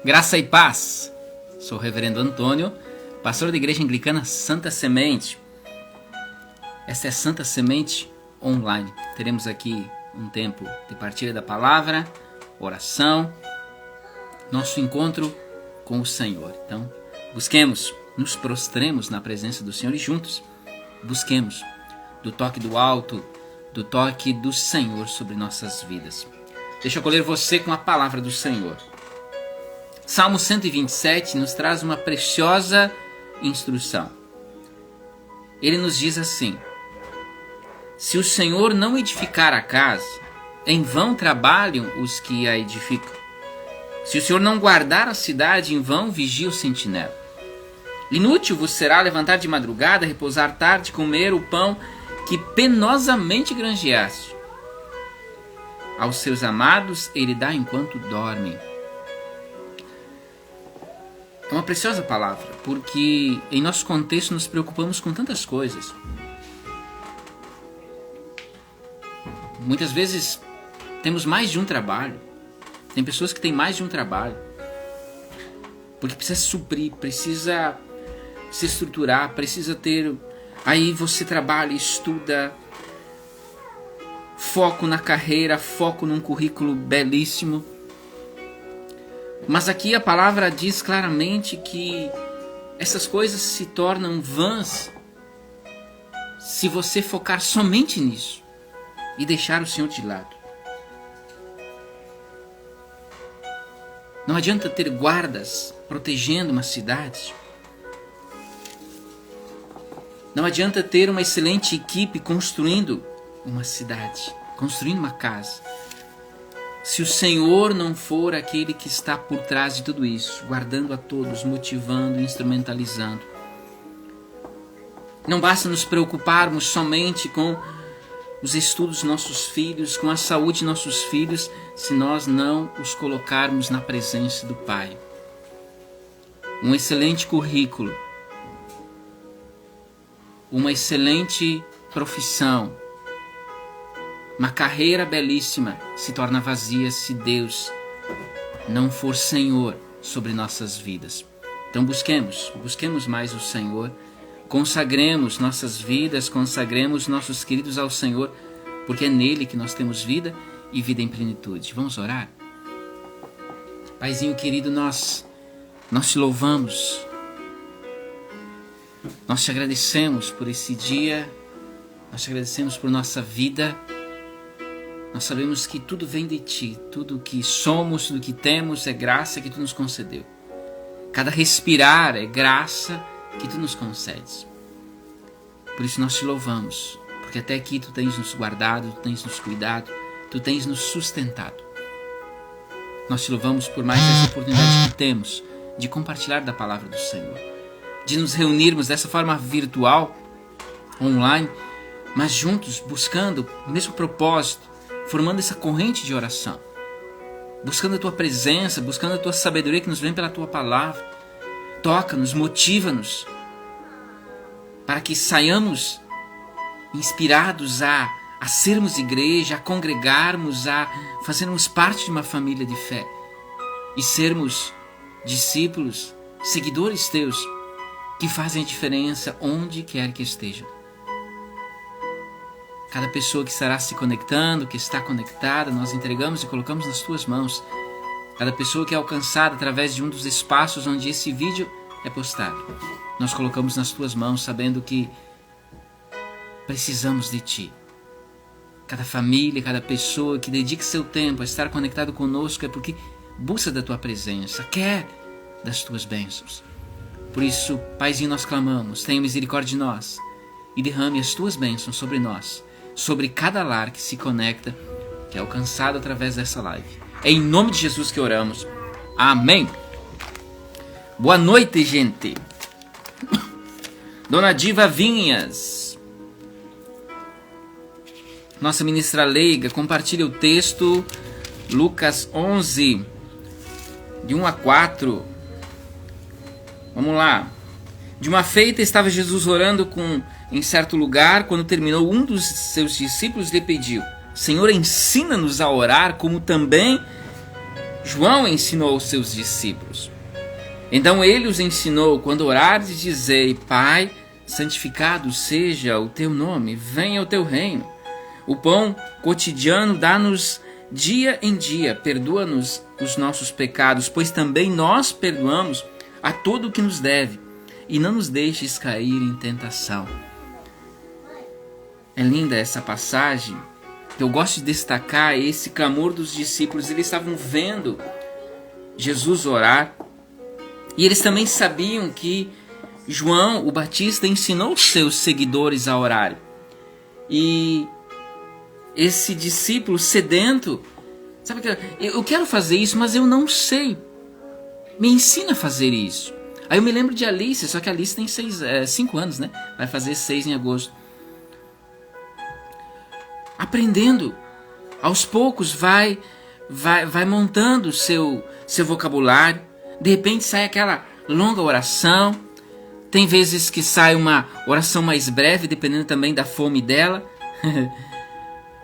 Graça e paz. Sou o reverendo Antônio, pastor da Igreja Anglicana Santa Semente. Esta é a Santa Semente Online. Teremos aqui um tempo de partilha da palavra, oração, nosso encontro com o Senhor. Então, busquemos, nos prostremos na presença do Senhor e juntos busquemos do toque do alto, do toque do Senhor sobre nossas vidas. Deixa eu acolher você com a palavra do Senhor. Salmo 127 nos traz uma preciosa instrução. Ele nos diz assim: se o Senhor não edificar a casa, em vão trabalham os que a edificam. Se o Senhor não guardar a cidade, em vão vigia o sentinela. Inútil vos será levantar de madrugada, repousar tarde, comer o pão que penosamente granjeaste. Aos seus amados ele dá enquanto dormem. É uma preciosa palavra, porque em nosso contexto nos preocupamos com tantas coisas. Muitas vezes temos mais de um trabalho. Tem pessoas que têm mais de um trabalho. Porque precisa suprir, precisa se estruturar, precisa ter... Aí você trabalha, estuda, foco na carreira, foco num currículo belíssimo. Mas aqui a palavra diz claramente que essas coisas se tornam vãs se você focar somente nisso e deixar o Senhor de lado. Não adianta ter guardas protegendo uma cidade. Não adianta ter uma excelente equipe construindo uma cidade, construindo uma casa, se o Senhor não for aquele que está por trás de tudo isso, guardando a todos, motivando, instrumentalizando. Não basta nos preocuparmos somente com os estudos dos nossos filhos, com a saúde de nossos filhos, se nós não os colocarmos na presença do Pai. Um excelente currículo, uma excelente profissão, uma carreira belíssima se torna vazia se Deus não for Senhor sobre nossas vidas. Então busquemos mais o Senhor, consagremos nossas vidas, consagremos nossos queridos ao Senhor, porque é nele que nós temos vida e vida em plenitude. Vamos orar? Paizinho querido, nós te louvamos, nós te agradecemos por esse dia, nós te agradecemos por nossa vida. Nós sabemos que tudo vem de Ti, tudo que somos, tudo que temos é graça que Tu nos concedeu. Cada respirar é graça que Tu nos concedes. Por isso nós Te louvamos, porque até aqui Tu tens nos guardado, Tu tens nos cuidado, Tu tens nos sustentado. Nós Te louvamos por mais essa oportunidade que temos de compartilhar da palavra do Senhor, de nos reunirmos dessa forma virtual, online, mas juntos, buscando o mesmo propósito, formando essa corrente de oração, buscando a Tua presença, buscando a Tua sabedoria que nos vem pela Tua palavra. Toca-nos, motiva-nos, para que saiamos inspirados a sermos igreja, a congregarmos, a fazermos parte de uma família de fé e sermos discípulos, seguidores Teus, que fazem a diferença onde quer que estejam. Cada pessoa que estará se conectando, que está conectada, nós entregamos e colocamos nas Tuas mãos. Cada pessoa que é alcançada através de um dos espaços onde esse vídeo é postado, nós colocamos nas Tuas mãos, sabendo que precisamos de Ti. Cada família, cada pessoa que dedique seu tempo a estar conectado conosco é porque busca da Tua presença, quer das Tuas bênçãos. Por isso, Paizinho, nós clamamos, tenha misericórdia de nós e derrame as Tuas bênçãos sobre nós, sobre cada lar que se conecta, que é alcançado através dessa live. É em nome de Jesus que oramos. Amém. Boa noite, gente. Dona Diva Vinhas, nossa ministra leiga, compartilha o texto Lucas 11, de 1 a 4. Vamos lá. De uma feita estava Jesus orando em certo lugar. Quando terminou, um dos seus discípulos lhe pediu: Senhor, ensina-nos a orar, como também João ensinou aos seus discípulos. Então ele os ensinou: quando orares, dizei: Pai, santificado seja o teu nome, venha o teu reino. O pão cotidiano dá-nos dia em dia, perdoa-nos os nossos pecados, pois também nós perdoamos a todo o que nos deve, e não nos deixes cair em tentação. É linda essa passagem. Eu gosto de destacar esse clamor dos discípulos. Eles estavam vendo Jesus orar, e eles também sabiam que João, o Batista, ensinou os seus seguidores a orar. E esse discípulo sedento, sabe, eu quero fazer isso, mas eu não sei. Me ensina a fazer isso. Aí eu me lembro de Alice, só que a Alice tem 5 anos, né? Vai fazer 6 em agosto. Aprendendo, aos poucos vai montando o seu vocabulário. De repente sai aquela longa oração. Tem vezes que sai uma oração mais breve, dependendo também da fome dela.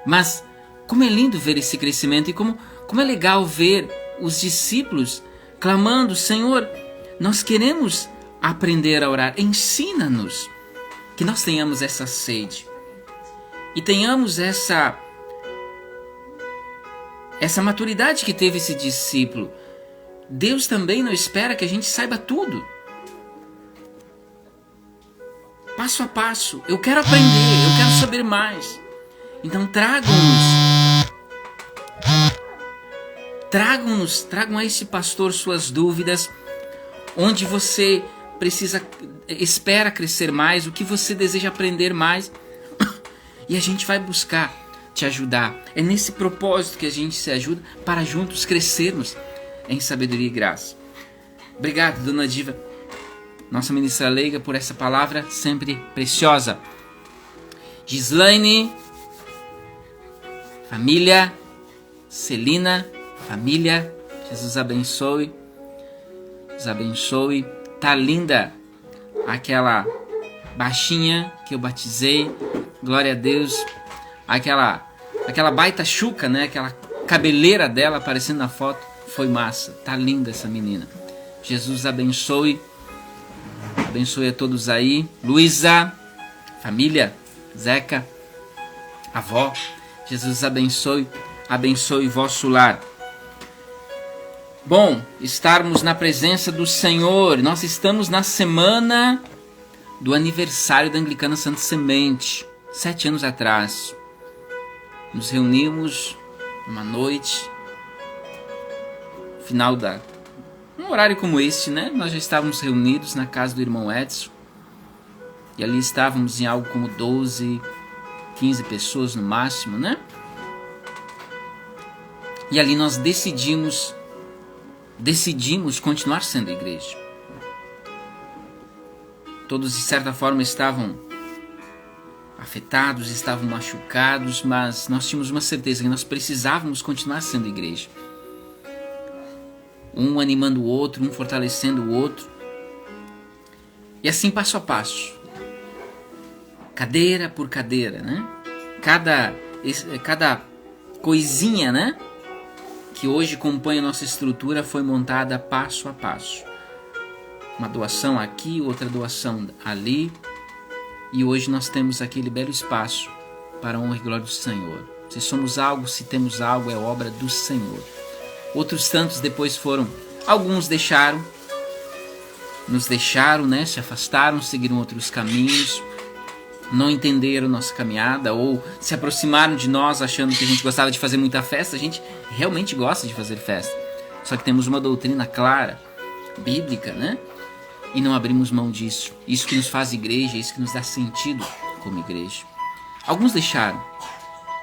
Mas como é lindo ver esse crescimento, e como é legal ver os discípulos clamando: Senhor, nós queremos aprender a orar, ensina-nos. Que nós tenhamos essa sede e tenhamos essa maturidade que teve esse discípulo. Deus também não espera que a gente saiba tudo. Passo a passo. Eu quero aprender, eu quero saber mais. Então tragam a esse pastor suas dúvidas, onde você espera crescer mais, o que você deseja aprender mais, e a gente vai buscar te ajudar. É nesse propósito que a gente se ajuda, para juntos crescermos em sabedoria e graça. Obrigado, Dona Diva, nossa ministra leiga, por essa palavra sempre preciosa. Gislaine, família, Celina, família, Jesus abençoe, Deus abençoe. Tá linda aquela baixinha que eu batizei, glória a Deus. Aquela baita chuca, né? Aquela cabeleira dela aparecendo na foto, foi massa. Tá linda essa menina. Jesus abençoe, abençoe a todos aí. Luísa, família, Zeca, avó, Jesus abençoe, abençoe vosso lar. Bom, estarmos na presença do Senhor. Nós estamos na semana do aniversário da Anglicana Santa Semente. 7 anos atrás, nos reunimos uma noite, final um horário como este, né? Nós já estávamos reunidos na casa do irmão Edson, e ali estávamos em algo como 12, 15 pessoas no máximo, né? E ali nós decidimos continuar sendo igreja. Todos de certa forma estavam afetados, estavam machucados, mas nós tínhamos uma certeza que nós precisávamos continuar sendo igreja. Um animando o outro, um fortalecendo o outro. E assim passo a passo. Cadeira por cadeira, né? Cada coisinha, né, que hoje compõe a nossa estrutura foi montada passo a passo. Uma doação aqui, outra doação ali. E hoje nós temos aquele belo espaço para a honra e glória do Senhor. Se somos algo, se temos algo, é obra do Senhor. Outros tantos depois foram, alguns nos deixaram, né, se afastaram, seguiram outros caminhos, não entenderam nossa caminhada, ou se aproximaram de nós achando que a gente gostava de fazer muita festa. A gente realmente gosta de fazer festa, só que temos uma doutrina clara, bíblica, né? E não abrimos mão disso. Isso que nos faz igreja, isso que nos dá sentido como igreja. Alguns deixaram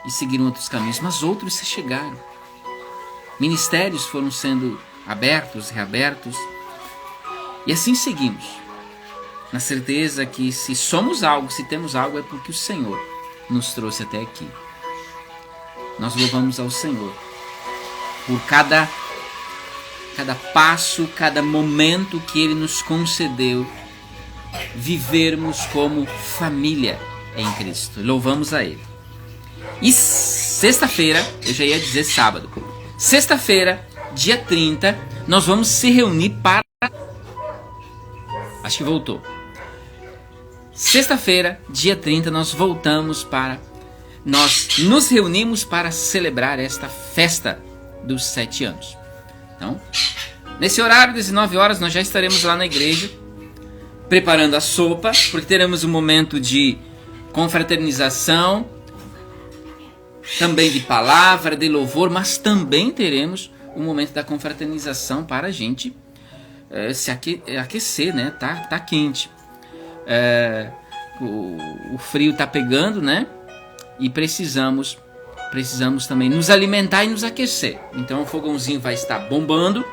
e seguiram outros caminhos, mas outros se chegaram. Ministérios foram sendo abertos, reabertos, e assim seguimos, na certeza que se somos algo, se temos algo, é porque o Senhor nos trouxe até aqui. Nós louvamos ao Senhor por cada passo, cada momento que Ele nos concedeu vivermos como família em Cristo. Louvamos a Ele. E sexta-feira, eu já ia dizer sábado, sexta-feira, dia 30, nós vamos se reunir para... Acho que voltou. Sexta-feira, dia 30, nós voltamos para... Nós nos reunimos para celebrar esta festa dos 7 anos. Então, nesse horário, 19 horas, nós já estaremos lá na igreja, preparando a sopa, porque teremos um momento de confraternização, também de palavra, de louvor, mas também teremos um momento da confraternização para a gente se aquecer, né? Tá quente. O frio tá pegando, né? E precisamos também nos alimentar e nos aquecer. Então o fogãozinho vai estar bombando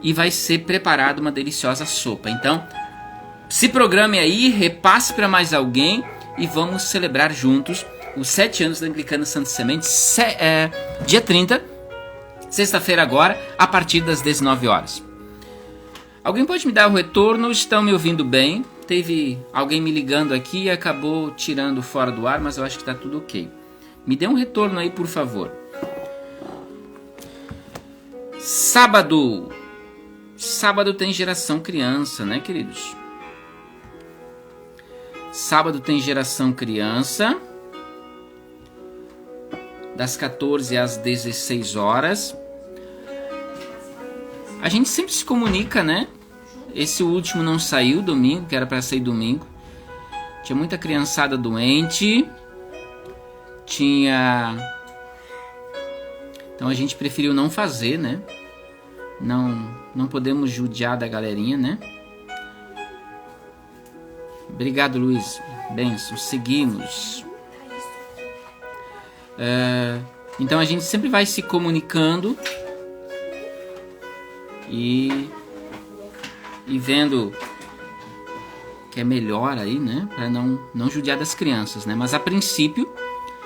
e vai ser preparada uma deliciosa sopa. Então, se programe aí, repasse para mais alguém e vamos celebrar juntos os 7 anos da Anglicana Santa Semente, dia 30, sexta-feira agora, a partir das 19 horas. Alguém pode me dar o retorno? Estão me ouvindo bem? Teve alguém me ligando aqui e acabou tirando fora do ar, mas eu acho que está tudo ok. Me dê um retorno aí, por favor. Sábado tem geração criança, né, queridos? Sábado tem geração criança, das 14 às 16 horas. A gente sempre se comunica, né? Esse último não saiu domingo, que era para sair domingo. Tinha muita criançada doente. Então a gente preferiu não fazer, né? Não podemos judiar da galerinha, né? Obrigado, Luiz. Benção. Seguimos. Então a gente sempre vai se comunicando e vendo que é melhor aí, né? Para não judiar das crianças, né? Mas a princípio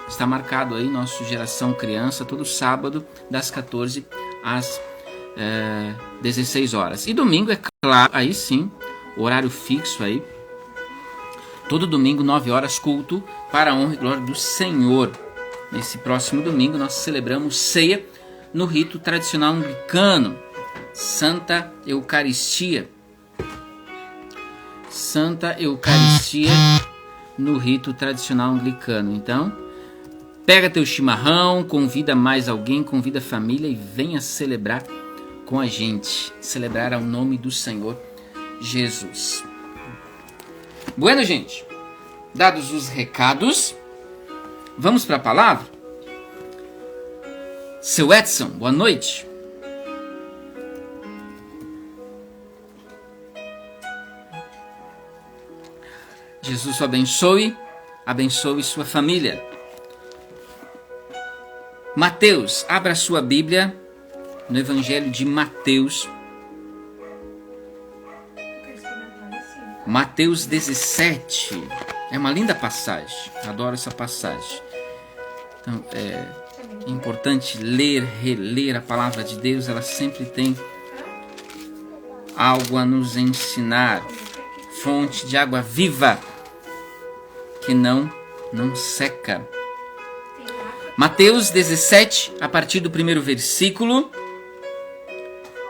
está marcado aí nosso Geração Criança todo sábado das 14 às 16 horas. E domingo, é claro, aí sim, horário fixo aí. Todo domingo, 9 horas, culto para a honra e glória do Senhor. Nesse próximo domingo nós celebramos ceia no rito tradicional anglicano, Santa Eucaristia. Santa Eucaristia no rito tradicional anglicano. Então, pega teu chimarrão, convida mais alguém, convida a família e venha celebrar com a gente. Celebrar ao nome do Senhor Jesus. Bueno, gente, dados os recados, vamos para a palavra? Seu Edson, boa noite. Jesus o abençoe sua família. Mateus, abra sua Bíblia no Evangelho de Mateus. Mateus 17. É uma linda passagem. Adoro essa passagem. Então, é importante ler, reler a palavra de Deus. Ela sempre tem algo a nos ensinar. Fonte de água viva que não seca. Mateus 17, a partir do primeiro versículo.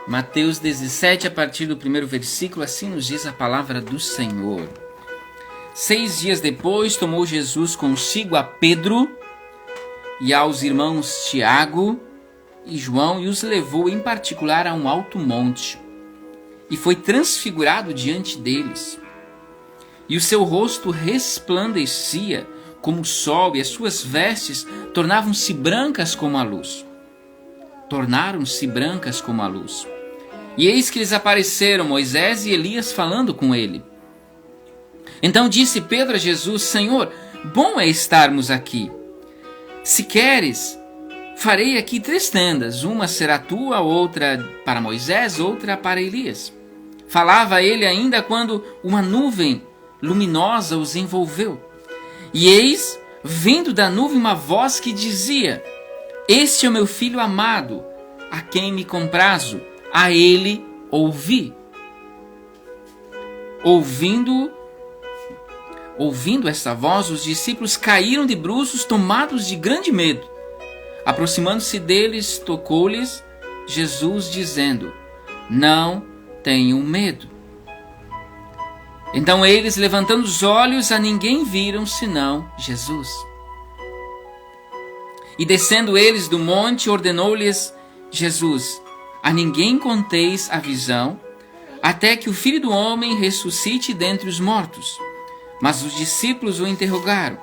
Mateus 17, a partir do primeiro versículo, assim nos diz a palavra do Senhor. 6 dias depois, tomou Jesus consigo a Pedro e aos irmãos Tiago e João e os levou em particular a um alto monte. E foi transfigurado diante deles. E o seu rosto resplandecia como o sol, e as suas vestes tornavam-se brancas como a luz. Tornaram-se brancas como a luz. E eis que lhes apareceram Moisés e Elias falando com ele. Então disse Pedro a Jesus: Senhor, bom é estarmos aqui. Se queres, farei aqui 3 tendas. Uma será tua, outra para Moisés, outra para Elias. Falava ele ainda quando uma nuvem luminosa os envolveu. E eis, vindo da nuvem, uma voz que dizia: Este é o meu filho amado, a quem me comprazo, a ele ouvi. Ouvindo esta voz, os discípulos caíram de bruços, tomados de grande medo. Aproximando-se deles, tocou-lhes Jesus, dizendo: não tenham medo. Então eles, levantando os olhos, a ninguém viram senão Jesus. E descendo eles do monte, ordenou-lhes Jesus: a ninguém conteis a visão, até que o Filho do Homem ressuscite dentre os mortos. Mas os discípulos o interrogaram: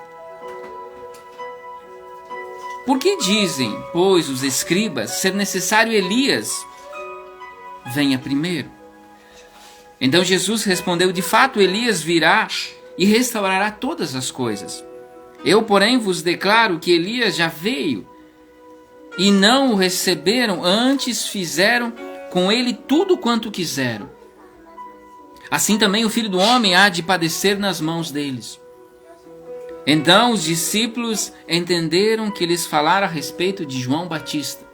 por que dizem, pois, os escribas, ser necessário Elias venha primeiro? Então Jesus respondeu: de fato, Elias virá e restaurará todas as coisas. Eu, porém, vos declaro que Elias já veio e não o receberam, antes fizeram com ele tudo quanto quiseram. Assim também o Filho do Homem há de padecer nas mãos deles. Então os discípulos entenderam que lhes falara a respeito de João Batista.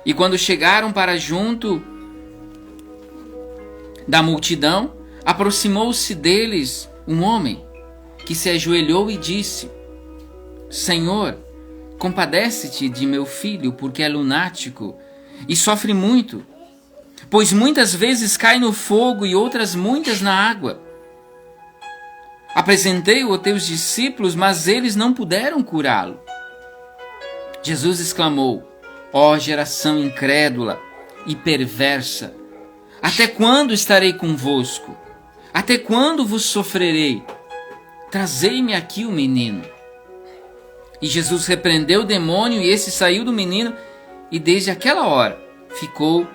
E quando chegaram para junto da multidão, aproximou-se deles um homem que se ajoelhou e disse: Senhor, compadece-te de meu filho, porque é lunático e sofre muito, pois muitas vezes cai no fogo e outras muitas na água. Apresentei-o aos teus discípulos, mas eles não puderam curá-lo. Jesus exclamou: ó geração incrédula e perversa, até quando estarei convosco? Até quando vos sofrerei? Trazei-me aqui o menino. E Jesus repreendeu o demônio, e esse saiu do menino, e desde aquela hora ficou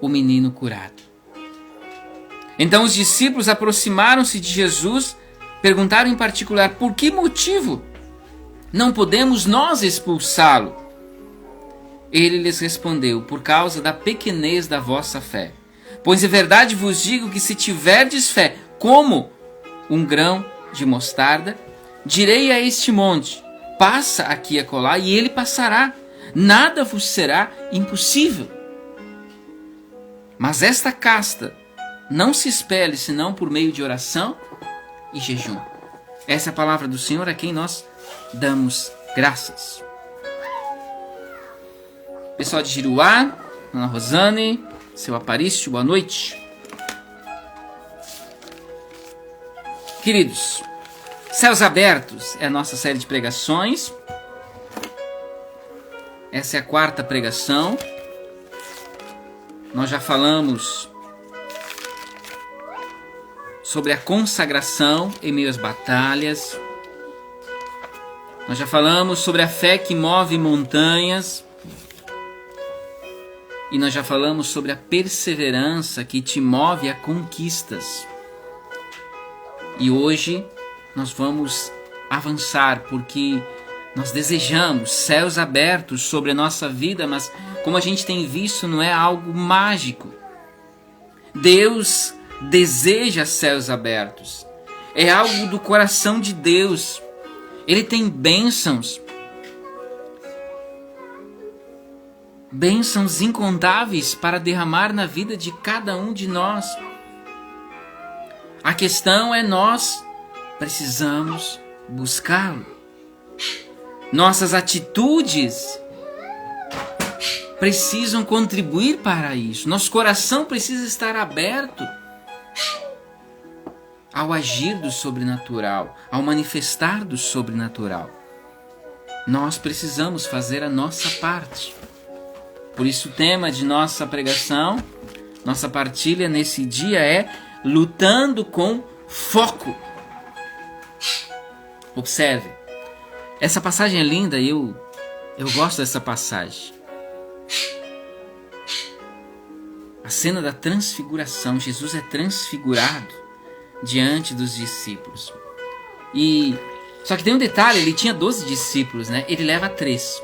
o menino curado. Então os discípulos aproximaram-se de Jesus, perguntaram em particular: por que motivo não podemos nós expulsá-lo? Ele lhes respondeu: por causa da pequenez da vossa fé. Pois em verdade vos digo que se tiverdes fé como um grão de mostarda, direi a este monte: passa aqui e acolá, e ele passará. Nada vos será impossível. Mas esta casta não se expele senão por meio de oração e jejum. Essa é a palavra do Senhor, a quem nós damos graças. Pessoal de Giruá, Ana Rosane, seu Aparício, boa noite. Queridos, Céus Abertos é a nossa série de pregações. Essa é a 4ª pregação. Nós já falamos sobre a consagração em meio às batalhas. Nós já falamos sobre a fé que move montanhas. E nós já falamos sobre a perseverança que te move a conquistas. E hoje nós vamos avançar, porque nós desejamos céus abertos sobre a nossa vida, mas como a gente tem visto, não é algo mágico. Deus deseja céus abertos. É algo do coração de Deus. Ele tem bênçãos incontáveis para derramar na vida de cada um de nós. A questão é nós precisamos buscá-lo. Nossas atitudes precisam contribuir para isso. Nosso coração precisa estar aberto ao agir do sobrenatural, ao manifestar do sobrenatural. Nós precisamos fazer a nossa parte. Por isso o tema de nossa pregação, nossa partilha nesse dia é lutando com foco. Observe, essa passagem é linda, eu gosto dessa passagem. A cena da transfiguração, Jesus é transfigurado diante dos discípulos. Só que tem um detalhe, ele tinha 12 discípulos, né? Ele leva 3.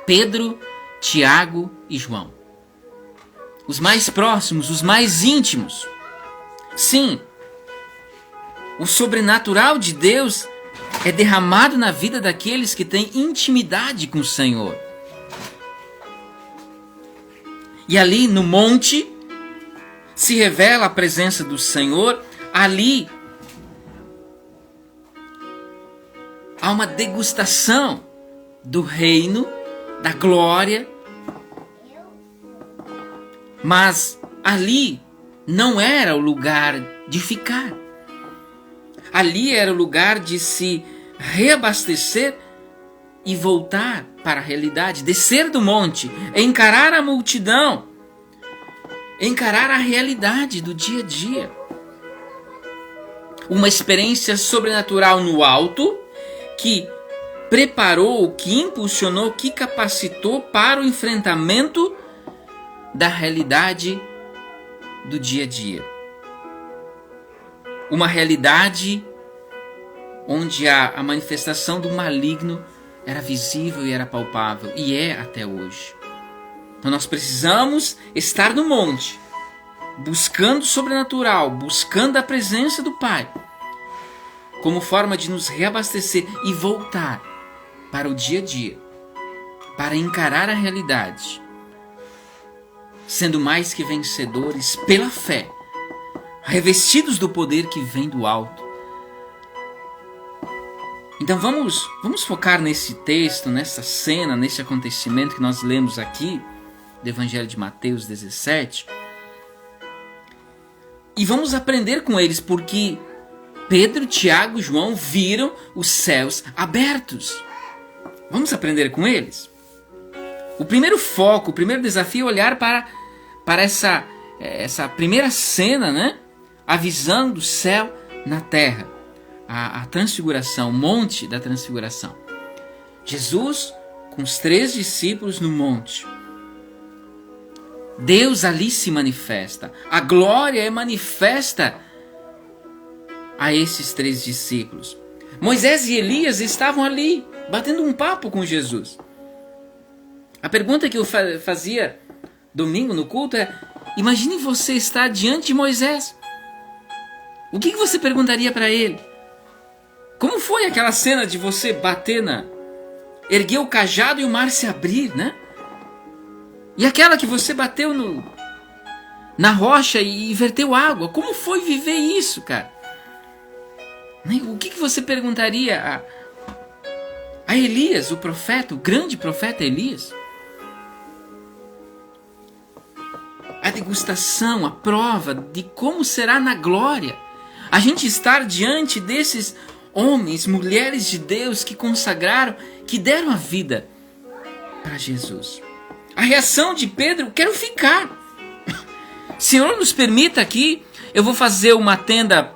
Pedro, Tiago e João. Os mais próximos, os mais íntimos. Sim, o sobrenatural de Deus é derramado na vida daqueles que têm intimidade com o Senhor. E ali no monte se revela a presença do Senhor. Ali há uma degustação do reino da glória. Mas ali não era o lugar de ficar. Ali era o lugar de se reabastecer e voltar para a realidade, descer do monte, encarar a multidão, encarar a realidade do dia a dia. Uma experiência sobrenatural no alto que preparou, que impulsionou, que capacitou para o enfrentamento da realidade do dia a dia. Uma realidade onde a manifestação do maligno era visível e era palpável, e é até hoje. Então nós precisamos estar no monte, buscando o sobrenatural, buscando a presença do Pai, como forma de nos reabastecer e voltar para o dia a dia, para encarar a realidade, sendo mais que vencedores pela fé, revestidos do poder que vem do alto. Então vamos focar nesse texto, nessa cena, nesse acontecimento que nós lemos aqui, do Evangelho de Mateus 17, e vamos aprender com eles, porque Pedro, Tiago e João viram os céus abertos. Vamos aprender com eles? O primeiro foco, o primeiro desafio é olhar para essa primeira cena, né? A visão do céu na terra. A transfiguração, o monte da transfiguração. Jesus com os 3 discípulos no monte. Deus ali se manifesta. A glória é manifesta a esses 3 discípulos. Moisés e Elias estavam ali, batendo um papo com Jesus. A pergunta que eu fazia domingo no culto é: imagine você estar diante de Moisés. O que você perguntaria para ele? Como foi aquela cena de você bater erguer o cajado e o mar se abrir, né? E aquela que você bateu na rocha e verteu água. Como foi viver isso, cara? O que você perguntaria a Elias, o profeta, o grande profeta Elias? A degustação, a prova de como será na glória. A gente estar diante desses homens, mulheres de Deus que consagraram, que deram a vida para Jesus. A reação de Pedro: quero ficar. Senhor, nos permita aqui, eu vou fazer uma tenda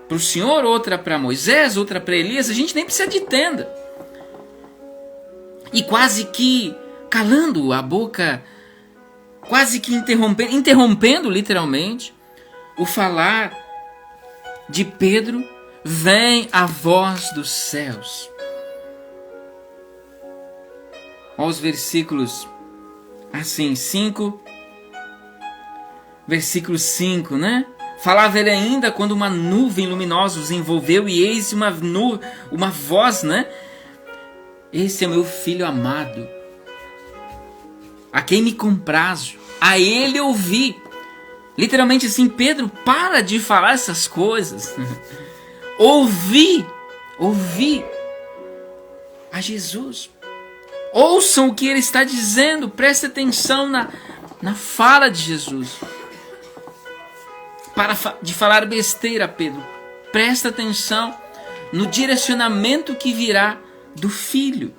para o Senhor, outra para Moisés, outra para Elias. A gente nem precisa de tenda. E quase que calando a boca, quase que interrompendo literalmente o falar de Pedro, vem a voz dos céus. Olha os versículos assim, 5, versículo 5, né? Falava ele ainda quando uma nuvem luminosa os envolveu, e eis uma voz, né? Esse é meu filho amado, a quem me comprazo, a ele ouvi. Literalmente assim, Pedro, para de falar essas coisas. Ouvi a Jesus. Ouçam o que ele está dizendo, preste atenção na fala de Jesus. Para de falar besteira, Pedro, presta atenção no direcionamento que virá do Filho.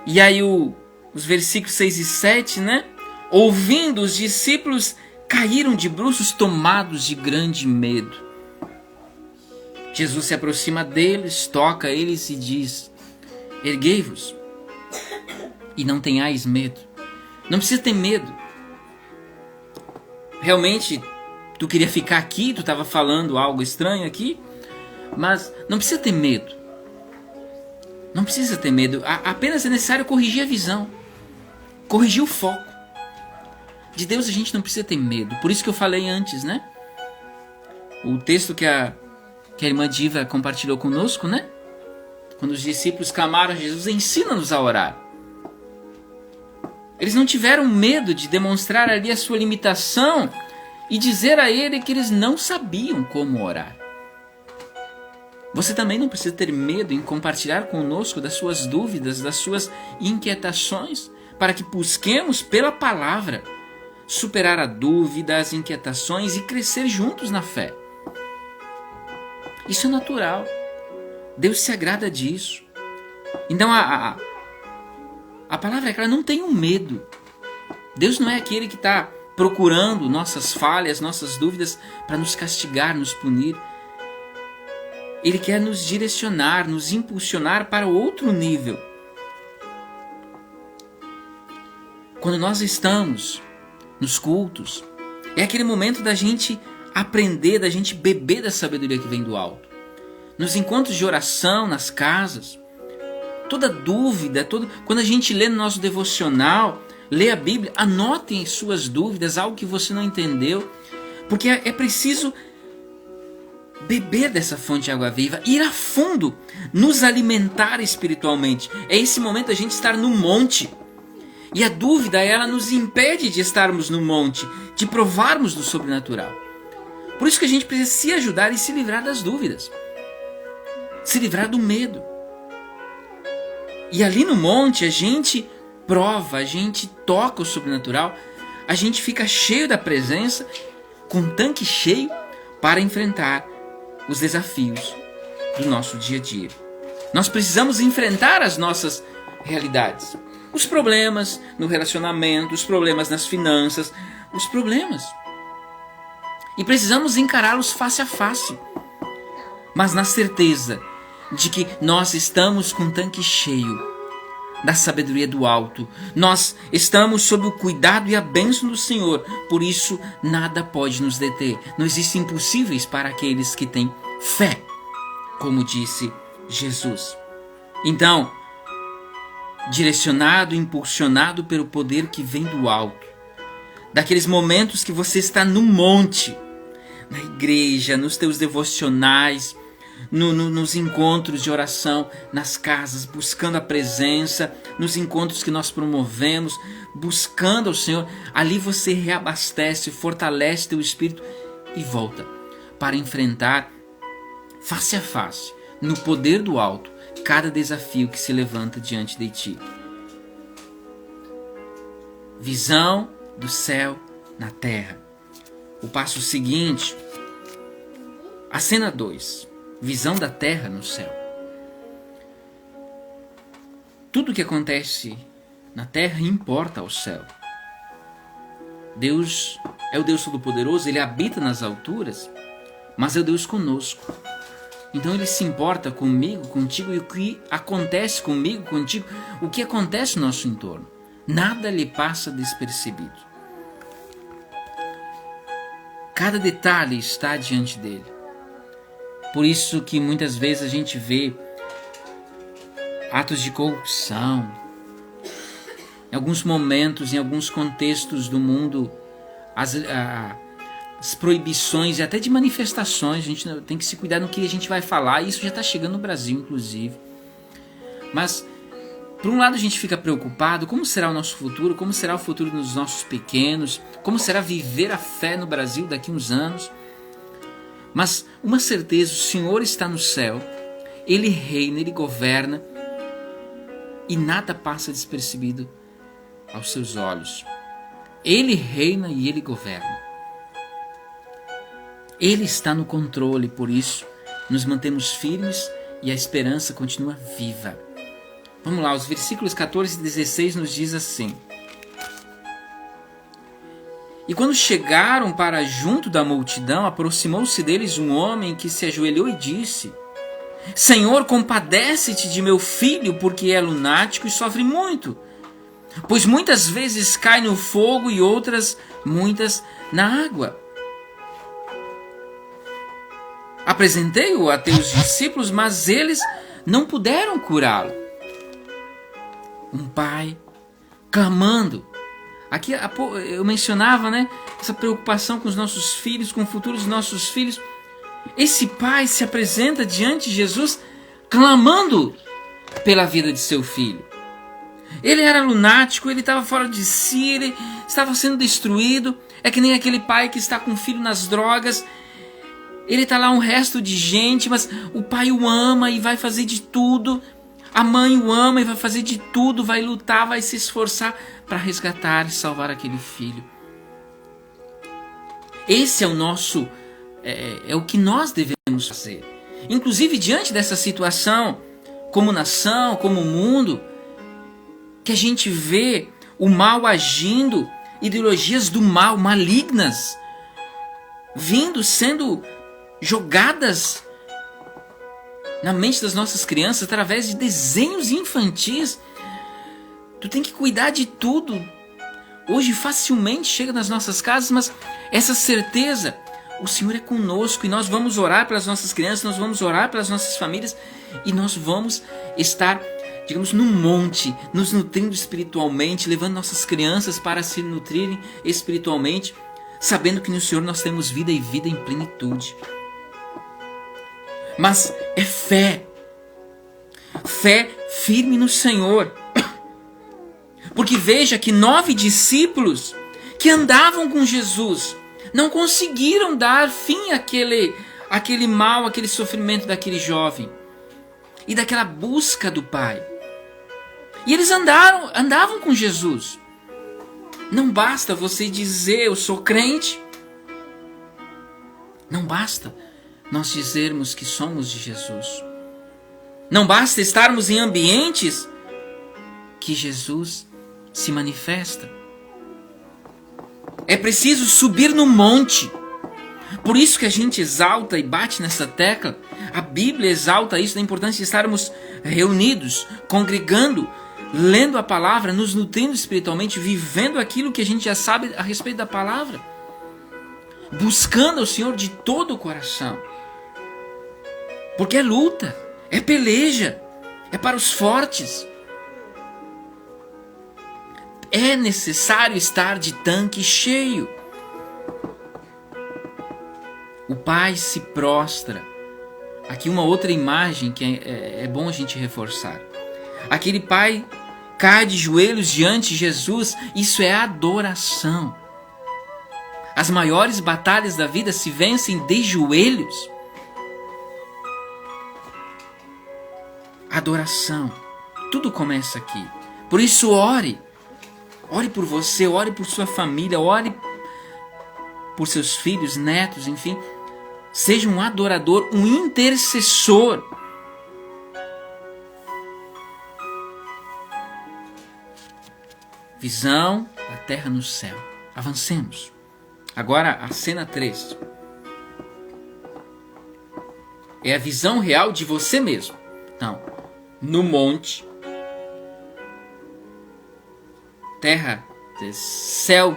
E aí os versículos 6 e 7, né? Ouvindo, os discípulos caíram de bruços, tomados de grande medo. Jesus se aproxima deles, toca eles e diz: erguei-vos e não tenhais medo. Não precisa ter medo. Realmente, tu queria ficar aqui, tu estava falando algo estranho aqui, mas não precisa ter medo. Não precisa ter medo. Apenas é necessário corrigir a visão, corrigir o foco. De Deus a gente não precisa ter medo. Por isso que eu falei antes, né? O texto que a irmã Diva compartilhou conosco, né? Quando os discípulos clamaram a Jesus: ensina-nos a orar. Eles não tiveram medo de demonstrar ali a sua limitação e dizer a ele que eles não sabiam como orar. Você também não precisa ter medo em compartilhar conosco das suas dúvidas, das suas inquietações, para que busquemos pela palavra superar a dúvida, as inquietações e crescer juntos na fé. Isso é natural. Deus se agrada disso. Então a palavra é clara, não tenham medo. Deus não é aquele que está procurando nossas falhas, nossas dúvidas para nos castigar, nos punir. Ele quer nos direcionar, nos impulsionar para outro nível. Quando nós estamos nos cultos, é aquele momento da gente aprender, da gente beber da sabedoria que vem do alto. Nos encontros de oração, nas casas, toda dúvida, quando a gente lê no nosso devocional, lê a Bíblia, anotem as suas dúvidas, algo que você não entendeu, porque é preciso beber dessa fonte de água viva, ir a fundo, nos alimentar espiritualmente. É esse momento a gente estar no monte. E a dúvida, ela nos impede de estarmos no monte, de provarmos do sobrenatural. Por isso que a gente precisa se ajudar e se livrar das dúvidas. Se livrar do medo. E ali no monte a gente prova, a gente toca o sobrenatural, a gente fica cheio da presença, com um tanque cheio para enfrentar os desafios do nosso dia a dia. Nós precisamos enfrentar as nossas realidades. Os problemas no relacionamento, os problemas nas finanças, os problemas. E precisamos encará-los face a face. Mas na certeza de que nós estamos com o tanque cheio da sabedoria do alto. Nós estamos sob o cuidado e a bênção do Senhor. Por isso, nada pode nos deter. Não existem impossíveis para aqueles que têm fé, como disse Jesus. Então, direcionado, impulsionado pelo poder que vem do alto, daqueles momentos que você está no monte, na igreja, nos teus devocionais, nos encontros de oração, nas casas, buscando a presença, nos encontros que nós promovemos, buscando ao Senhor, ali você reabastece, fortalece teu espírito e volta para enfrentar face a face, no poder do alto, cada desafio que se levanta diante de ti. Visão do céu na terra. O passo seguinte, a cena 2, visão da terra no céu. Tudo que acontece na terra importa ao céu. Deus é o Deus Todo-Poderoso, Ele habita nas alturas, mas é o Deus conosco. Então Ele se importa comigo, contigo, e o que acontece comigo, contigo, o que acontece no nosso entorno. Nada lhe passa despercebido. Cada detalhe está diante dele. Por isso que muitas vezes a gente vê atos de corrupção. Em alguns momentos, em alguns contextos do mundo, as proibições e até de manifestações, a gente tem que se cuidar no que a gente vai falar. Isso já está chegando no Brasil, inclusive. Mas, por um lado, a gente fica preocupado. Como será o nosso futuro? Como será o futuro dos nossos pequenos? Como será viver a fé no Brasil daqui a uns anos? Mas uma certeza, o Senhor está no céu, Ele reina, Ele governa e nada passa despercebido aos seus olhos. Ele reina e Ele governa. Ele está no controle, por isso nos mantemos firmes e a esperança continua viva. Vamos lá, os versículos 14 e 16 nos diz assim: E quando chegaram para junto da multidão, aproximou-se deles um homem que se ajoelhou e disse: Senhor, compadece-te de meu filho, porque é lunático e sofre muito, pois muitas vezes cai no fogo e outras muitas na água. Apresentei-o a teus discípulos, mas eles não puderam curá-lo. Um pai clamando. Aqui eu mencionava, essa preocupação com os nossos filhos, com o futuro dos nossos filhos. Esse pai se apresenta diante de Jesus clamando pela vida de seu filho. Ele era lunático, ele estava fora de si, ele estava sendo destruído. É que nem aquele pai que está com o filho nas drogas Ele está lá um resto de gente, mas o pai o ama e vai fazer de tudo. A mãe o ama e vai fazer de tudo, vai lutar, vai se esforçar para resgatar e salvar aquele filho. Esse é o nosso, é o que nós devemos fazer. Inclusive diante dessa situação, como nação, como mundo, que a gente vê o mal agindo, ideologias do mal, malignas, sendo jogadas na mente das nossas crianças através de desenhos infantis. Tu tem que cuidar de tudo. Hoje facilmente chega nas nossas casas, mas essa certeza, o Senhor é conosco e nós vamos orar pelas nossas crianças, nós vamos orar pelas nossas famílias e nós vamos estar, digamos, num monte, nos nutrindo espiritualmente, levando nossas crianças para se nutrirem espiritualmente, sabendo que no Senhor nós temos vida e vida em plenitude. Mas é fé firme no Senhor. Porque veja que 9 discípulos que andavam com Jesus não conseguiram dar fim àquele mal, àquele sofrimento daquele jovem e daquela busca do Pai. E eles andavam com Jesus. Não basta você dizer eu sou crente. Não basta nós dizermos que somos de Jesus. Não basta estarmos em ambientes que Jesus se manifesta. É preciso subir no monte. Por isso que a gente exalta e bate nessa tecla. A Bíblia exalta isso, da importância de estarmos reunidos, congregando, lendo a palavra, nos nutrindo espiritualmente, vivendo aquilo que a gente já sabe a respeito da palavra. Buscando ao Senhor de todo o coração. Porque é luta, é peleja, é para os fortes. É necessário estar de tanque cheio. O pai se prostra. Aqui uma outra imagem que é bom a gente reforçar. Aquele pai cai de joelhos diante de Jesus. Isso é adoração. As maiores batalhas da vida se vencem de joelhos. Adoração. Tudo começa aqui. Por isso ore. Ore por você, ore por sua família, ore por seus filhos, netos, enfim. Seja um adorador, um intercessor. Visão da terra no céu. Avancemos. Agora a cena 3. É a visão real de você mesmo. Então, no monte, terra, céu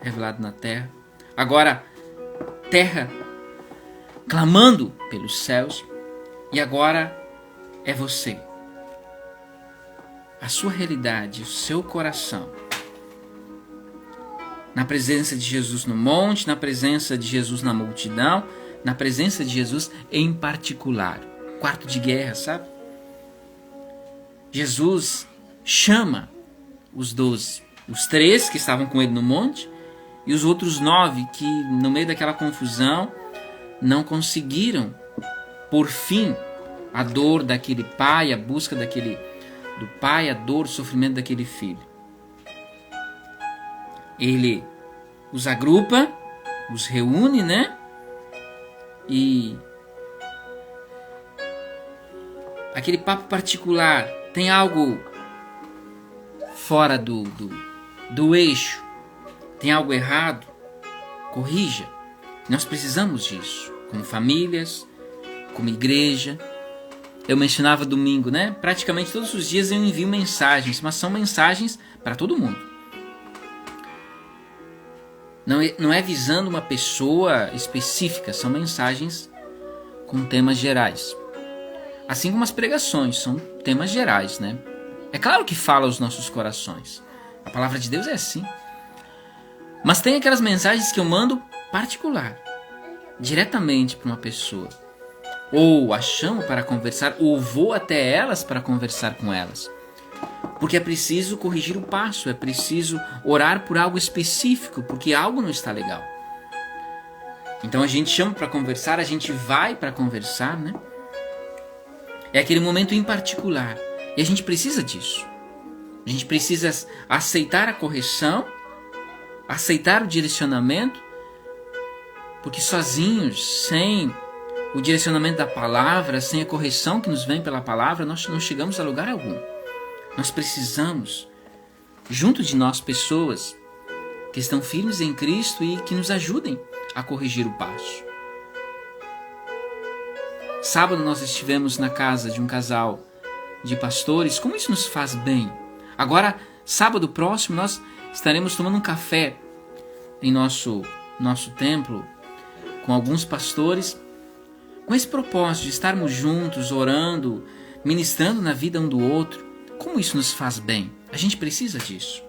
revelado na terra. Agora, terra clamando pelos céus. E agora é você. A sua realidade, o seu coração. Na presença de Jesus no monte, na presença de Jesus na multidão, na presença de Jesus em particular. Quarto de guerra, sabe? Jesus chama os 12, os 3 que estavam com ele no monte e os outros 9 que no meio daquela confusão não conseguiram por fim a dor daquele pai, a busca do pai, a dor, o sofrimento daquele filho. Ele os agrupa, os reúne, né? E aquele papo particular tem algo fora do eixo, tem algo errado, corrija. Nós precisamos disso, como famílias, como igreja. Eu mencionava domingo, né? Praticamente todos os dias eu envio mensagens, mas são mensagens para todo mundo. Não é visando uma pessoa específica, são mensagens com temas gerais. Assim como as pregações, são temas gerais, né? É claro que fala aos nossos corações. A palavra de Deus é assim. Mas tem aquelas mensagens que eu mando particular, diretamente para uma pessoa. Ou a chamo para conversar, ou vou até elas para conversar com elas. Porque é preciso corrigir o passo, é preciso orar por algo específico, porque algo não está legal. Então a gente chama para conversar, a gente vai para conversar, né? É aquele momento em particular. E a gente precisa disso. A gente precisa aceitar a correção, aceitar o direcionamento, porque sozinhos, sem o direcionamento da palavra, sem a correção que nos vem pela palavra, nós não chegamos a lugar algum. Nós precisamos, junto de nós, pessoas que estão firmes em Cristo e que nos ajudem a corrigir o passo. Sábado nós estivemos na casa de um casal de pastores. Como isso nos faz bem? Agora, sábado próximo, nós estaremos tomando um café em nosso templo com alguns pastores, com esse propósito de estarmos juntos, orando, ministrando na vida um do outro. Como isso nos faz bem? A gente precisa disso.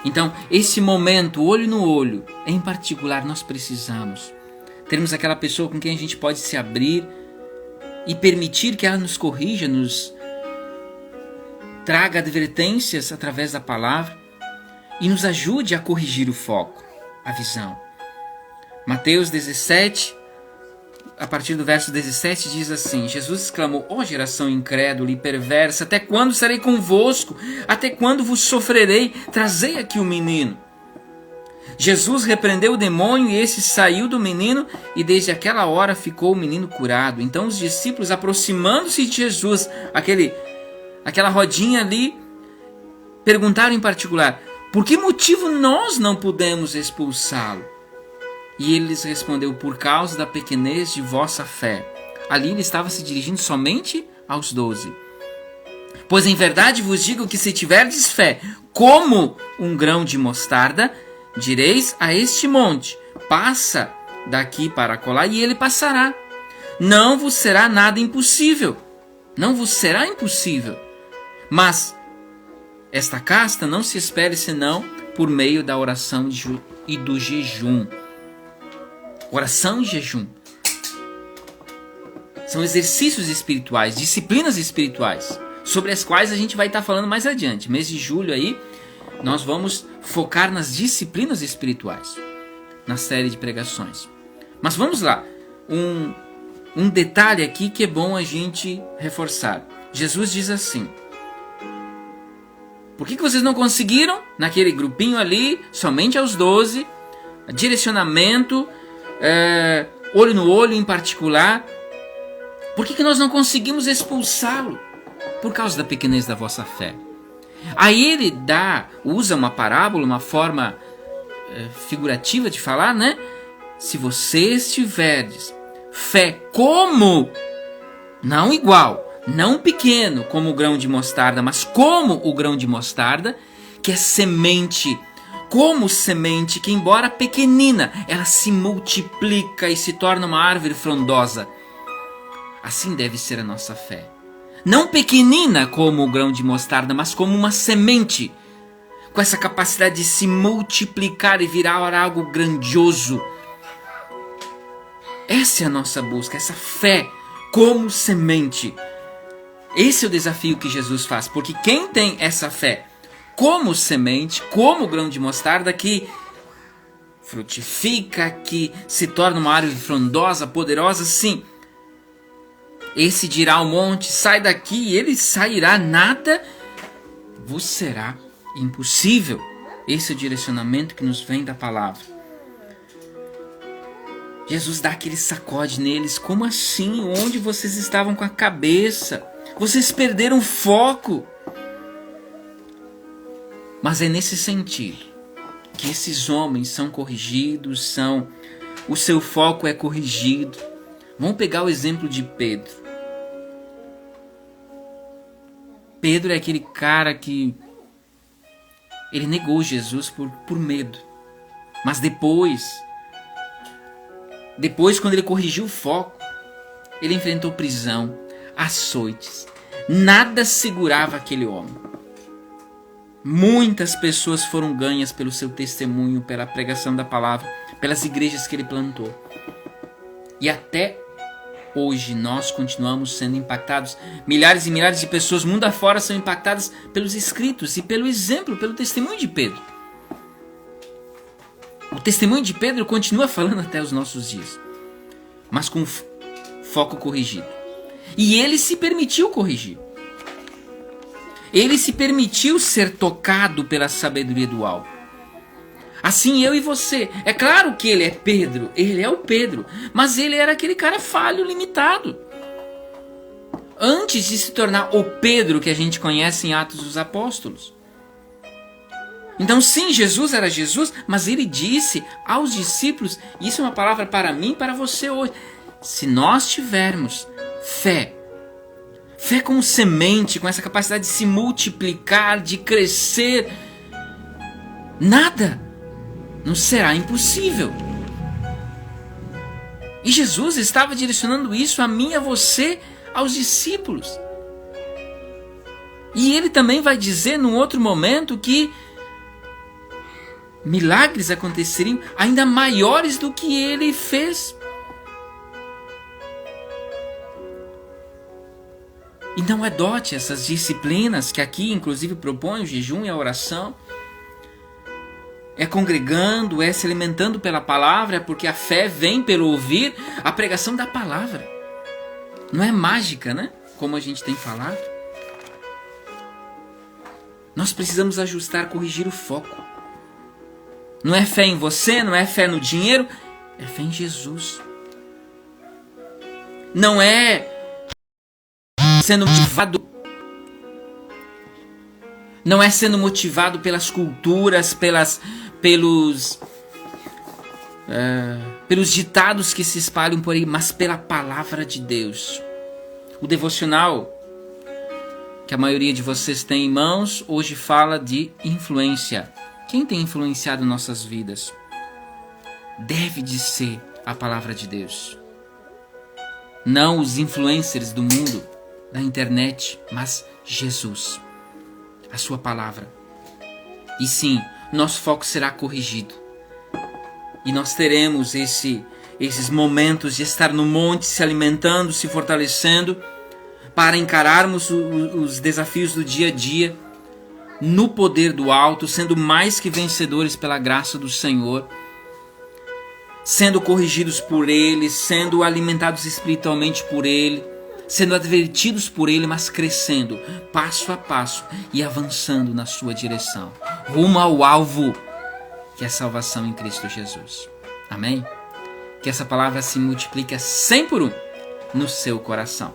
Então, esse momento, olho no olho, em particular, nós precisamos. Termos aquela pessoa com quem a gente pode se abrir e permitir que ela nos corrija, nos traga advertências através da palavra e nos ajude a corrigir o foco, a visão. Mateus 17, a partir do verso 17, diz assim: Jesus exclamou: ó geração incrédula e perversa, até quando serei convosco? Até quando vos sofrerei? Trazei aqui o menino. Jesus repreendeu o demônio e esse saiu do menino, e desde aquela hora ficou o menino curado. Então os discípulos, aproximando-se de Jesus, aquela rodinha ali, perguntaram em particular: por que motivo nós não pudemos expulsá-lo? E ele lhes respondeu: por causa da pequenez de vossa fé. Ali ele estava se dirigindo somente aos 12. Pois em verdade vos digo que se tiverdes fé como um grão de mostarda, direis a este monte: passa daqui para acolá, e ele passará. Não vos será nada impossível. Não vos será impossível. Mas esta casta não se espere senão por meio da oração e do jejum. Oração e jejum são exercícios espirituais, disciplinas espirituais, sobre as quais a gente vai estar falando mais adiante. Mês de julho aí, nós vamos focar nas disciplinas espirituais, na série de pregações. Mas vamos lá, um detalhe aqui que é bom a gente reforçar. Jesus diz assim: por que vocês não conseguiram, naquele grupinho ali, somente aos 12, direcionamento, olho no olho em particular, por que nós não conseguimos expulsá-lo? Por causa da pequenez da vossa fé. Aí ele usa uma parábola, uma forma figurativa de falar, né? Se vocês tiverdes fé como, não igual, não pequeno como o grão de mostarda, mas como o grão de mostarda, que é semente, como semente que, embora pequenina, ela se multiplica e se torna uma árvore frondosa. Assim deve ser a nossa fé. Não pequenina como o grão de mostarda, mas como uma semente, com essa capacidade de se multiplicar e virar algo grandioso. Essa é a nossa busca, essa fé como semente. Esse é o desafio que Jesus faz, porque quem tem essa fé como semente, como grão de mostarda, que frutifica, que se torna uma árvore frondosa, poderosa, sim, esse dirá ao monte: sai daqui, e ele sairá, nada vos será impossível. Esse é o direcionamento que nos vem da palavra. Jesus dá aquele sacode neles: como assim? Onde vocês estavam com a cabeça? Vocês perderam o foco. Mas é nesse sentido que esses homens são corrigidos, o seu foco é corrigido. Vamos pegar o exemplo de Pedro. Pedro é aquele cara que ele negou Jesus por medo. Mas depois, quando ele corrigiu o foco, ele enfrentou prisão, açoites. Nada segurava aquele homem. Muitas pessoas foram ganhas pelo seu testemunho, pela pregação da palavra, pelas igrejas que ele plantou. E até hoje nós continuamos sendo impactados. Milhares e milhares de pessoas mundo afora são impactadas pelos escritos e pelo exemplo, pelo testemunho de Pedro. testemunho de Pedro continua falando até os nossos dias, mas com foco corrigido. E ele se permitiu corrigir. Ele se permitiu ser tocado pela sabedoria do alto. Assim eu e você. É claro que ele é Pedro, ele é o Pedro, mas ele era aquele cara falho, limitado. Antes de se tornar o Pedro que a gente conhece em Atos dos Apóstolos. Então sim, Jesus era Jesus, mas ele disse aos discípulos, isso é uma palavra para mim e para você hoje. Se nós tivermos fé como semente, com essa capacidade de se multiplicar, de crescer, nada nos será impossível. E Jesus estava direcionando isso a mim e a você, aos discípulos. E ele também vai dizer num outro momento que milagres aconteceriam ainda maiores do que ele fez. E não adote essas disciplinas que aqui inclusive propõe o jejum e a oração. É congregando, é se alimentando pela palavra, porque a fé vem pelo ouvir a pregação da palavra. Não é mágica, né? Como a gente tem falado. Nós precisamos ajustar, corrigir o foco. Não é fé em você, não é fé no dinheiro, é fé em Jesus. Não é sendo motivado, não é sendo motivado pelas culturas, pelos ditados que se espalham por aí, mas pela palavra de Deus. O devocional que a maioria de vocês tem em mãos hoje fala de influência. Quem tem influenciado nossas vidas? Deve de ser a palavra de Deus. Não os influencers do mundo, da internet, mas Jesus, a sua palavra. E sim, nosso foco será corrigido. E nós teremos esses momentos de estar no monte, se alimentando, se fortalecendo, para encararmos os desafios do dia a dia, no poder do alto, sendo mais que vencedores pela graça do Senhor, sendo corrigidos por Ele, sendo alimentados espiritualmente por Ele, sendo advertidos por Ele, mas crescendo passo a passo e avançando na sua direção, rumo ao alvo, que é a salvação em Cristo Jesus. Amém? Que essa palavra se multiplique a 100 por 1 no seu coração.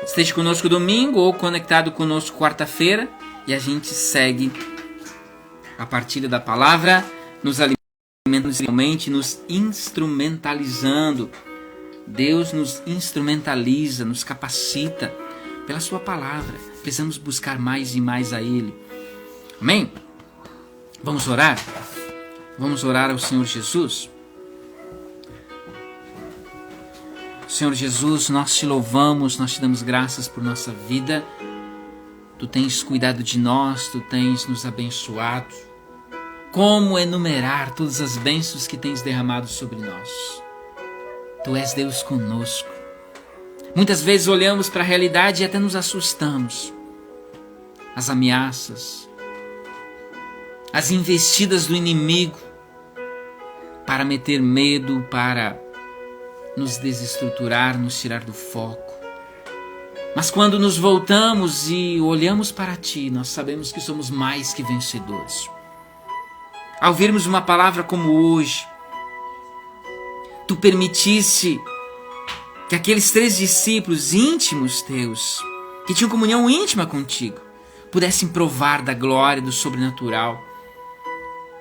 Esteja conosco domingo ou conectado conosco quarta-feira e a gente segue a partilha da palavra, nos alimentando realmente, nos instrumentalizando. Deus nos instrumentaliza, nos capacita pela sua palavra. Precisamos buscar mais e mais a Ele. Amém? Vamos orar? Vamos orar ao Senhor Jesus? Senhor Jesus, nós te louvamos, nós te damos graças por nossa vida. Tu tens cuidado de nós, tu tens nos abençoado. Como enumerar todas as bênçãos que tens derramado sobre nós? Tu és Deus conosco. Muitas vezes olhamos para a realidade e até nos assustamos. As ameaças, as investidas do inimigo para meter medo, para nos desestruturar, nos tirar do foco. Mas quando nos voltamos e olhamos para Ti, nós sabemos que somos mais que vencedores. Ao ouvirmos uma palavra como hoje, Tu permitisse que aqueles 3 discípulos íntimos Teus, que tinham comunhão íntima contigo, pudessem provar da glória do sobrenatural,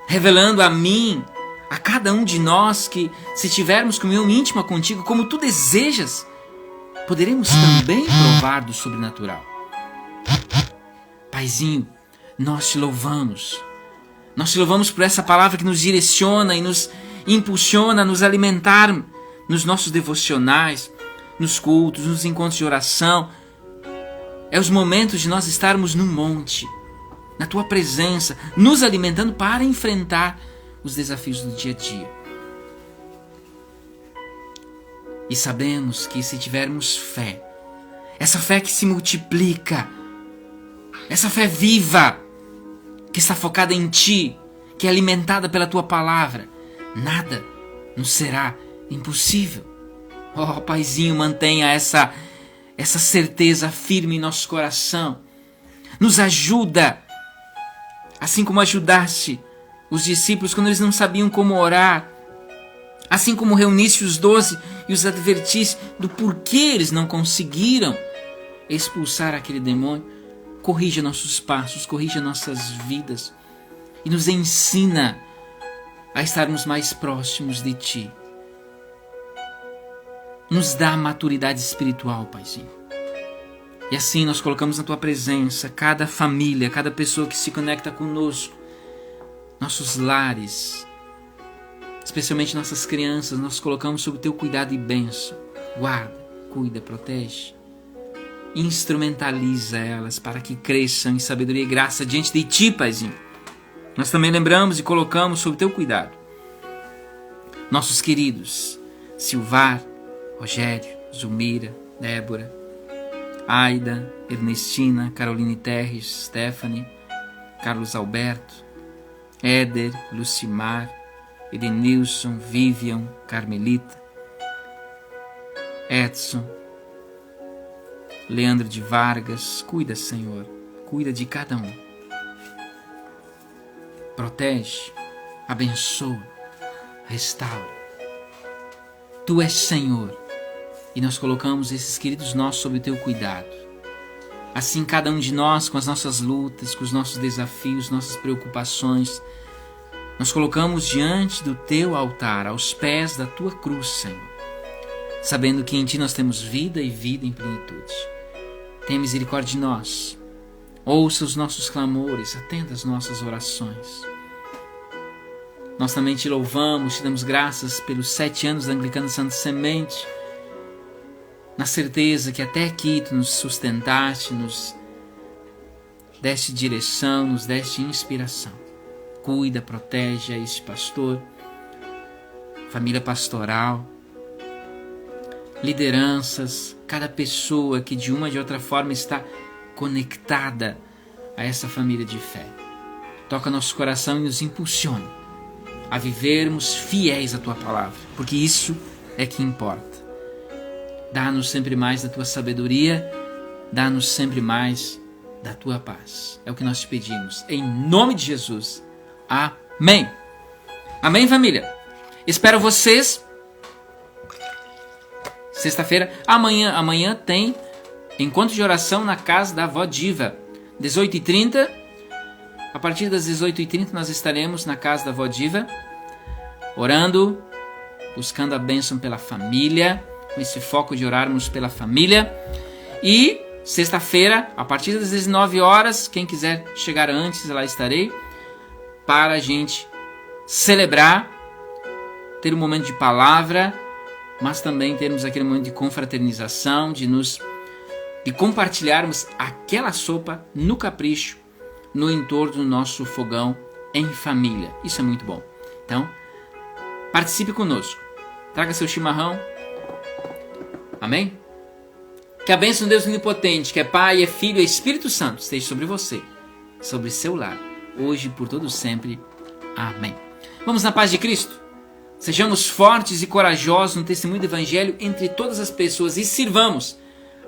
revelando a mim, a cada um de nós, que se tivermos comunhão íntima contigo, como Tu desejas, poderemos também provar do sobrenatural. Paizinho, nós Te louvamos. Nós Te louvamos por essa palavra que nos direciona e nos impulsiona a nos alimentar nos nossos devocionais, nos cultos, nos encontros de oração. É os momentos de nós estarmos no monte, na Tua presença, nos alimentando para enfrentar os desafios do dia a dia. E sabemos que se tivermos fé, essa fé que se multiplica, essa fé viva, que está focada em Ti, que é alimentada pela tua palavra, nada nos será impossível. Oh, Paizinho, mantenha essa certeza firme em nosso coração. Nos ajuda, assim como ajudaste os discípulos quando eles não sabiam como orar, assim como reuniste os 12 e os advertiste do porquê eles não conseguiram expulsar aquele demônio. Corrija nossos passos, corrija nossas vidas e nos ensina a estarmos mais próximos de Ti. Nos dá maturidade espiritual, Paizinho. E assim nós colocamos na Tua presença cada família, cada pessoa que se conecta conosco, nossos lares, especialmente nossas crianças, nós colocamos sob o Teu cuidado e bênção. Guarda, cuida, protege. Instrumentaliza elas para que cresçam em sabedoria e graça diante de Ti, Paizinho. Nós também lembramos e colocamos sob Teu cuidado nossos queridos Silvar, Rogério, Zulmira, Débora, Aida, Ernestina, Caroline Terres, Stephanie, Carlos Alberto, Éder, Lucimar, Edenilson, Vivian, Carmelita, Edson, Leandro de Vargas. Cuida, Senhor, cuida de cada um. Protege, abençoa, restaura. Tu és Senhor e nós colocamos esses queridos nossos sob o Teu cuidado. Assim cada um de nós com as nossas lutas, com os nossos desafios, nossas preocupações, nós colocamos diante do Teu altar, aos pés da Tua cruz, Senhor, sabendo que em Ti nós temos vida e vida em plenitude. Tenha misericórdia de nós, ouça os nossos clamores, atenda as nossas orações. Nós também Te louvamos, Te damos graças pelos 7 anos da Anglicana Santa Semente, na certeza que até aqui Tu nos sustentaste, nos deste direção, nos deste inspiração. Cuida, protege a este pastor, família pastoral, lideranças, cada pessoa que de uma ou de outra forma está conectada a essa família de fé. Toca nosso coração e nos impulsiona a vivermos fiéis à Tua palavra, porque isso é que importa. Dá-nos sempre mais da Tua sabedoria, dá-nos sempre mais da Tua paz. É o que nós Te pedimos, em nome de Jesus. Amém. Amém, família? Espero vocês sexta-feira. Amanhã tem encontro de oração na casa da Avó Diva, 18h30. A partir das 18h30 nós estaremos na casa da Avó Diva, orando, buscando a bênção pela família, com esse foco de orarmos pela família. E sexta-feira, a partir das 19 horas, quem quiser chegar antes, lá estarei, para a gente celebrar, ter um momento de palavra, mas também termos aquele momento de confraternização, de compartilharmos aquela sopa no capricho, no entorno do nosso fogão em família. Isso é muito bom. Então, participe conosco. Traga seu chimarrão. Amém? Que a bênção de Deus Onipotente, que é Pai, é Filho e é Espírito Santo, esteja sobre você, sobre seu lar, hoje e por todo sempre. Amém. Vamos na paz de Cristo. Sejamos fortes e corajosos no testemunho do Evangelho entre todas as pessoas e sirvamos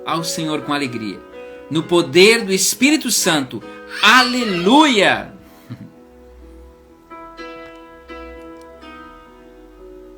ao Senhor com alegria. No poder do Espírito Santo. Aleluia!